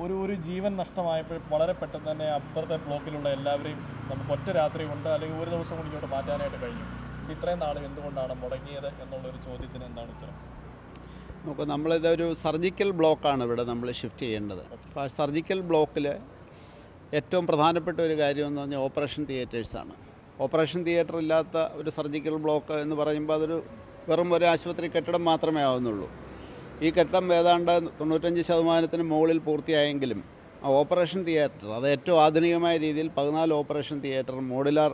ഒരു ജീവൻ നഷ്ടമായപ്പോൾ വളരെ പെട്ടെന്ന് തന്നെ അപ്പുറത്തെ ബ്ലോക്കിലുള്ള എല്ലാവരെയും നമുക്ക് ഒറ്റ രാത്രി കൊണ്ട് അല്ലെങ്കിൽ ഒരു ദിവസം കൊണ്ട് ഇങ്ങോട്ട് മാറ്റാനായിട്ട് കഴിഞ്ഞു. ഇത്രയും നാൾ എന്തുകൊണ്ടാണ് മുടങ്ങിയത് എന്നുള്ളൊരു ചോദ്യത്തിന് എന്താണ് ഉത്തരം? നമുക്ക് നമ്മളിതൊരു സർജിക്കൽ ബ്ലോക്കാണ് ഇവിടെ നമ്മൾ ഷിഫ്റ്റ് ചെയ്യേണ്ടത്. അപ്പോൾ ആ സർജിക്കൽ ബ്ലോക്കിൽ ഏറ്റവും പ്രധാനപ്പെട്ട ഒരു കാര്യം എന്ന് പറഞ്ഞാൽ ഓപ്പറേഷൻ തിയേറ്റേഴ്സാണ്. ഓപ്പറേഷൻ തിയേറ്റർ ഇല്ലാത്ത ഒരു സർജിക്കൽ ബ്ലോക്ക് എന്ന് പറയുമ്പോൾ അതൊരു വെറും ഒരു ആശുപത്രി കെട്ടിടം മാത്രമേ ആവുന്നുള്ളൂ. ഈ കെട്ടിടം ഏതാണ്ട് 95% മുകളിൽ പൂർത്തിയായെങ്കിലും ആ ഓപ്പറേഷൻ തിയേറ്റർ, അത് ഏറ്റവും ആധുനികമായ രീതിയിൽ 14 operation theatre, modular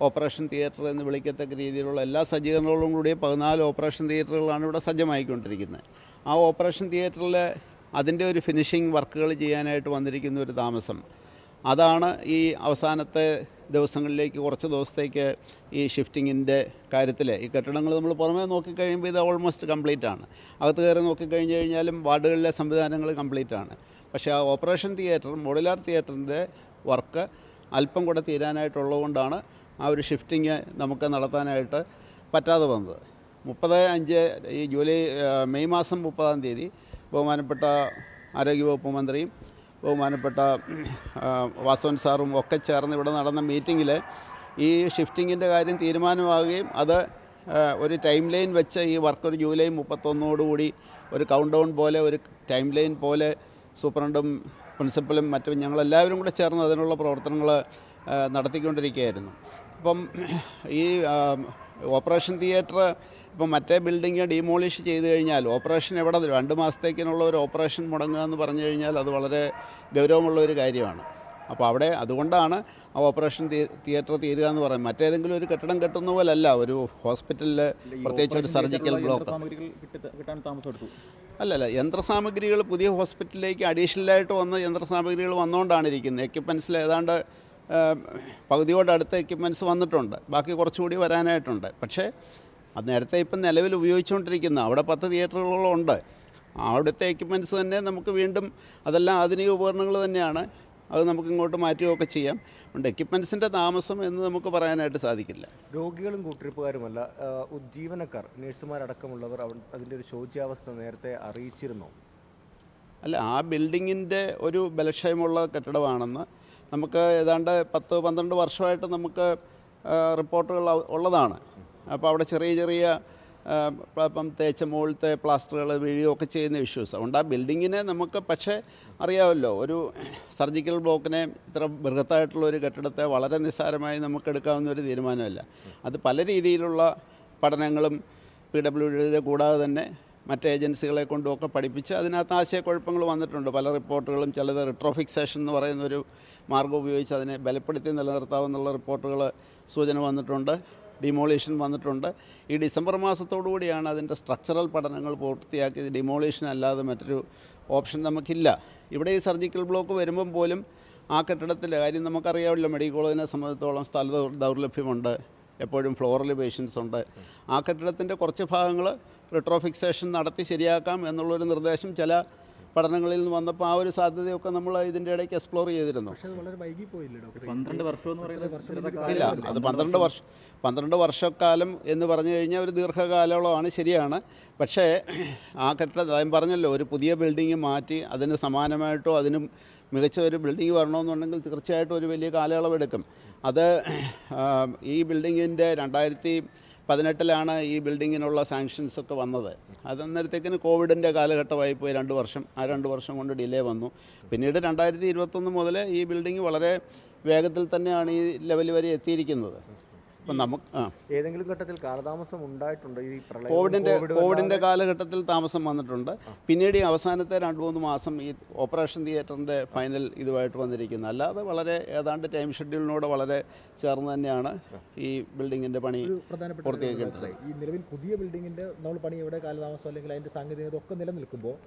operation theatre എന്ന് വിളിക്കത്തക്ക രീതിയിലുള്ള എല്ലാ സജ്ജീകരണങ്ങളോടും കൂടി 14 ഓപ്പറേഷൻ തിയേറ്ററുകളാണ് ഇവിടെ സജ്ജമായിക്കൊണ്ടിരിക്കുന്നത്. ആ ഓപ്പറേഷൻ തിയേറ്ററിൽ അതിൻ്റെ ഒരു ഫിനിഷിംഗ് വർക്കുകൾ ചെയ്യാനായിട്ട് വന്നിരിക്കുന്ന ഒരു താമസം, അതാണ് ഈ അവസാനത്തെ ദിവസങ്ങളിലേക്ക് കുറച്ച് ദിവസത്തേക്ക് ഈ ഷിഫ്റ്റിങ്ങിൻ്റെ കാര്യത്തിൽ ഈ കെട്ടിടങ്ങൾ നമ്മൾ പുറമേ നോക്കിക്കഴിയുമ്പോൾ ഇത് ഓൾമോസ്റ്റ് കംപ്ലീറ്റ് ആണ്. അകത്ത് കയറി നോക്കിക്കഴിഞ്ഞ് കഴിഞ്ഞാലും വാർഡുകളിലെ സംവിധാനങ്ങൾ കംപ്ലീറ്റ് ആണ്. പക്ഷേ ആ ഓപ്പറേഷൻ തിയേറ്റർ, മോഡുലാർ തിയേറ്ററിൻ്റെ വർക്ക് അല്പം കൂടെ തീരാനായിട്ടുള്ളതുകൊണ്ടാണ് ആ ഒരു ഷിഫ്റ്റിങ് നമുക്ക് നടത്താനായിട്ട് പറ്റാതെ വന്നത്. 30/5 ഈ മെയ് മാസം 30-ാം തീയതി ബഹുമാനപ്പെട്ട ആരോഗ്യവകുപ്പ് മന്ത്രിയും ബഹുമാനപ്പെട്ട വാസവൻ സാറും ഒക്കെ ചേർന്ന് ഇവിടെ നടന്ന മീറ്റിങ്ങിൽ ഈ ഷിഫ്റ്റിങ്ങിൻ്റെ കാര്യം തീരുമാനമാവുകയും അത് ഒരു ടൈം ലൈൻ വെച്ച് ഈ വർക്ക് ഒരു ജൂലൈ 31 ഒരു കൗണ്ട് ഡൗൺ പോലെ, ഒരു ടൈം ലൈൻ പോലെ സൂപ്രണ്ടും പ്രിൻസിപ്പലും മറ്റും ഞങ്ങളെല്ലാവരും കൂടെ ചേർന്ന് അതിനുള്ള പ്രവർത്തനങ്ങൾ നടത്തിക്കൊണ്ടിരിക്കുകയായിരുന്നു. അപ്പം ഈ ഓപ്പറേഷൻ തിയേറ്റർ ഇപ്പം മറ്റേ ബിൽഡിങ് ഡീമോളിഷ് ചെയ്ത് കഴിഞ്ഞാൽ ഓപ്പറേഷൻ എവിടെ 2 മാസത്തേക്കിനുള്ള ഒരു ഓപ്പറേഷൻ മുടങ്ങുക എന്ന് പറഞ്ഞു കഴിഞ്ഞാൽ അത് വളരെ ഗൗരവമുള്ള ഒരു കാര്യമാണ്. അപ്പോൾ അവിടെ അതുകൊണ്ടാണ് ആ ഓപ്പറേഷൻ തിയേറ്റർ തീരുക എന്ന് പറയുന്നത്. മറ്റേതെങ്കിലും ഒരു കെട്ടിടം കെട്ടുന്ന പോലല്ല ഒരു ഹോസ്പിറ്റലിൽ, പ്രത്യേകിച്ച് ഒരു സർജിക്കൽ ബ്ലോക്ക്. അല്ലല്ല, യന്ത്രസാമഗ്രികൾ പുതിയ ഹോസ്പിറ്റലിലേക്ക് അഡീഷണലായിട്ട് വന്ന യന്ത്രസാമഗ്രികൾ വന്നുകൊണ്ടാണ് ഇരിക്കുന്നത്. എക്യുപ്മെൻറ്റ്സിൽ ഏതാണ്ട് പകുതിയോടടുത്ത എക്യുപ്മെൻറ്റ്സ് വന്നിട്ടുണ്ട്, ബാക്കി കുറച്ചുകൂടി വരാനായിട്ടുണ്ട്. പക്ഷേ അത് നേരത്തെ ഇപ്പം നിലവിൽ ഉപയോഗിച്ചുകൊണ്ടിരിക്കുന്ന അവിടെ 10 തിയേറ്ററുകളോളം ഉണ്ട്. അവിടുത്തെ എക്യുപ്മെൻറ്റ്സ് തന്നെ നമുക്ക് വീണ്ടും, അതെല്ലാം ആധുനിക ഉപകരണങ്ങൾ തന്നെയാണ്, അത് നമുക്ക് ഇങ്ങോട്ട് മാറ്റുകയൊക്കെ ചെയ്യാം. അതുകൊണ്ട് എക്യുപ്മെൻറ്റ്സിൻ്റെ താമസം എന്ന് നമുക്ക് പറയാനായിട്ട് സാധിക്കില്ല. രോഗികളും കൂട്ടിരിപ്പുകാരുമല്ല, ജീവനക്കാർ, നഴ്സുമാരടക്കമുള്ളവർ അതിൻ്റെ ഒരു ശോച്യാവസ്ഥ നേരത്തെ അറിയിച്ചിരുന്നോ? അല്ല, ആ ബിൽഡിങ്ങിൻ്റെ ഒരു ബലക്ഷയമുള്ള കെട്ടിടമാണെന്ന് നമുക്ക് ഏതാണ്ട് 10-12 വർഷമായിട്ട് നമുക്ക് റിപ്പോർട്ടുകൾ ഉള്ളതാണ്. അപ്പോൾ അവിടെ ചെറിയ ഇപ്പം തേച്ച മുകളിലത്തെ പ്ലാസ്റ്ററുകൾ വീഴുകയൊക്കെ ചെയ്യുന്ന ഇഷ്യൂസ്. അതുകൊണ്ട് ആ ബിൽഡിങ്ങിനെ നമുക്ക്, പക്ഷേ അറിയാമല്ലോ, ഒരു സർജിക്കൽ ബ്ലോക്കിനെ ഇത്ര ബൃഹത്തായിട്ടുള്ള ഒരു കെട്ടിടത്തെ വളരെ നിസ്സാരമായി നമുക്ക് എടുക്കാവുന്ന ഒരു തീരുമാനമല്ല. അത് പല രീതിയിലുള്ള പഠനങ്ങളും PWD കൂടാതെ തന്നെ മറ്റ് ഏജൻസികളെ കൊണ്ടുമൊക്കെ പഠിപ്പിച്ച് അതിനകത്ത് ആശയക്കുഴപ്പങ്ങൾ വന്നിട്ടുണ്ട്. പല റിപ്പോർട്ടുകളും, ചിലത് റിട്രോഫിക്സേഷൻ എന്ന് പറയുന്നൊരു മാർഗ്ഗം ഉപയോഗിച്ച് അതിനെ ബലപ്പെടുത്തി നിലനിർത്താമെന്നുള്ള റിപ്പോർട്ടുകൾ സൂചന വന്നിട്ടുണ്ട്. ഡിമോളിഷൻ വന്നിട്ടുണ്ട്. ഈ ഡിസംബർ മാസത്തോടുകൂടിയാണ് അതിൻ്റെ സ്ട്രക്ചറൽ പഠനങ്ങൾ പൂർത്തിയാക്കി. ഡിമോളിഷൻ അല്ലാതെ മറ്റൊരു ഓപ്ഷൻ നമുക്കില്ല. ഇവിടെ ഈ സർജിക്കൽ ബ്ലോക്ക് വരുമ്പം പോലും ആ കെട്ടിടത്തിൻ്റെ കാര്യം നമുക്കറിയാമല്ലോ, മെഡിക്കൽ കോളേജിനെ സംബന്ധിച്ചിടത്തോളം സ്ഥല ദൗർലഭ്യമുണ്ട്, എപ്പോഴും ഫ്ലോറിൽ പേഷ്യൻസ് ഉണ്ട്. ആ കെട്ടിടത്തിൻ്റെ കുറച്ച് ഭാഗങ്ങൾ റിട്രോഫിക്സേഷൻ നടത്തി ശരിയാക്കാം എന്നുള്ളൊരു നിർദ്ദേശം ചില പഠനങ്ങളിൽ നിന്ന് വന്നപ്പോൾ ആ ഒരു സാധ്യതയൊക്കെ നമ്മൾ ഇതിൻ്റെ ഇടയ്ക്ക് എക്സ്പ്ലോർ ചെയ്തിരുന്നു. ഇല്ല, അത് 12 വർഷക്കാലം എന്ന് പറഞ്ഞു കഴിഞ്ഞാൽ ഒരു ദീർഘകാലമാണ്, ശരിയാണ്. പക്ഷേ ആ കെട്ടിടം ഞാൻ പറഞ്ഞല്ലോ, ഒരു പുതിയ ബിൽഡിങ് മാറ്റി അതിന് സമാനമായിട്ടോ അതിനും മികച്ച ഒരു ബിൽഡിംഗ് വരണമെന്നുണ്ടെങ്കിൽ തീർച്ചയായിട്ടും ഒരു വലിയ കാലയളവെടുക്കും. അത് ഈ ബിൽഡിങ്ങിൻ്റെ 2018 ഈ ബിൽഡിങ്ങിനുള്ള സാങ്ഷൻസൊക്കെ വന്നത്. അതന്നേരത്തേക്കിന് കോവിഡിൻ്റെ കാലഘട്ടമായി പോയി 2 വർഷം. ആ 2 വർഷം കൊണ്ട് ഡിലേ വന്നു. പിന്നീട് 2021 മുതൽ ഈ ബിൽഡിംഗ് വളരെ വേഗത്തിൽ തന്നെയാണ് ഈ ലെവൽ വരെ എത്തിയിരിക്കുന്നത്. അപ്പം നമുക്ക് ഏതെങ്കിലും ഘട്ടത്തിൽ കാലതാമസം ഉണ്ടായിട്ടുണ്ട്? ഈ കോവിഡിൻ്റെ കാലഘട്ടത്തിൽ താമസം വന്നിട്ടുണ്ട്. പിന്നീട് ഈ അവസാനത്തെ 2-3 മാസം ഈ ഓപ്പറേഷൻ തിയേറ്ററിൻ്റെ ഫൈനൽ ഇതുമായിട്ട് വന്നിരിക്കുന്നത്. അല്ലാതെ വളരെ ഏതാണ്ട് ടൈം ഷെഡ്യൂളിനോട് വളരെ ചേർന്ന് തന്നെയാണ് ഈ ബിൽഡിങ്ങിൻ്റെ പണി പൂർത്തിയാക്കിയിട്ടുള്ളത്. ഈ നിലവിൽ പുതിയ ബിൽഡിങ്ങിൻ്റെ നമ്മൾ പണി എവിടെ കാലതാമസം അല്ലെങ്കിൽ അതിൻ്റെ സാങ്കേതികത ഒക്കെ നിലനിൽക്കുമ്പോൾ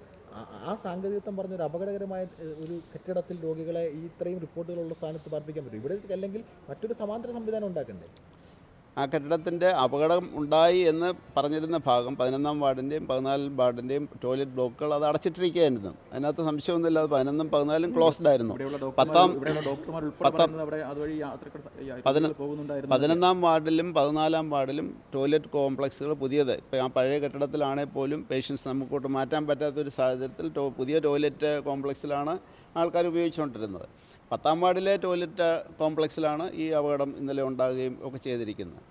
ആ സാങ്കേതികത്വം പറഞ്ഞൊരു അപകടകരമായ ഒരു കെട്ടിടത്തിൽ രോഗികളെ ഈ ഇത്രയും റിപ്പോർട്ടുകളുള്ള സ്ഥാനത്ത് പാർപ്പിക്കാൻ പറ്റും. ഇവിടെ അല്ലെങ്കിൽ മറ്റൊരു സമാന്തര സംവിധാനം ഉണ്ടാക്കണ്ടേ? ആ കെട്ടിടത്തിൻ്റെ അപകടം ഉണ്ടായി എന്ന് പറഞ്ഞിരുന്ന ഭാഗം 11-ാം വാർഡിൻ്റെയും 14-ാം വാർഡിൻ്റെയും ടോയ്ലറ്റ് ബ്ലോക്കുകൾ അത് അടച്ചിട്ടിരിക്കുകയായിരുന്നു. അതിനകത്ത് സംശയമൊന്നുമില്ല. അത് 11-ഉം 14-ഉം ക്ലോസ്ഡ് ആയിരുന്നു. 11-ാം വാർഡിലും 14-ാം വാർഡിലും ടോയ്ലറ്റ് കോംപ്ലക്സുകൾ പുതിയത് ഇപ്പോൾ ആ പഴയ കെട്ടിടത്തിലാണെങ്കിൽ പോലും പേഷ്യൻസ് നമുക്കോട്ട് മാറ്റാൻ പറ്റാത്തൊരു സാഹചര്യത്തിൽ പുതിയ ടോയ്ലറ്റ് കോംപ്ലക്സിലാണ് ആൾക്കാർ ഉപയോഗിച്ചുകൊണ്ടിരുന്നത്. 10-ാം വാർഡിലെ ടോയ്ലറ്റ് കോംപ്ലക്സിലാണ് ഈ അപകടം ഇന്നലെ ഉണ്ടാകുകയും ഒക്കെ ചെയ്തിരിക്കുന്നത്.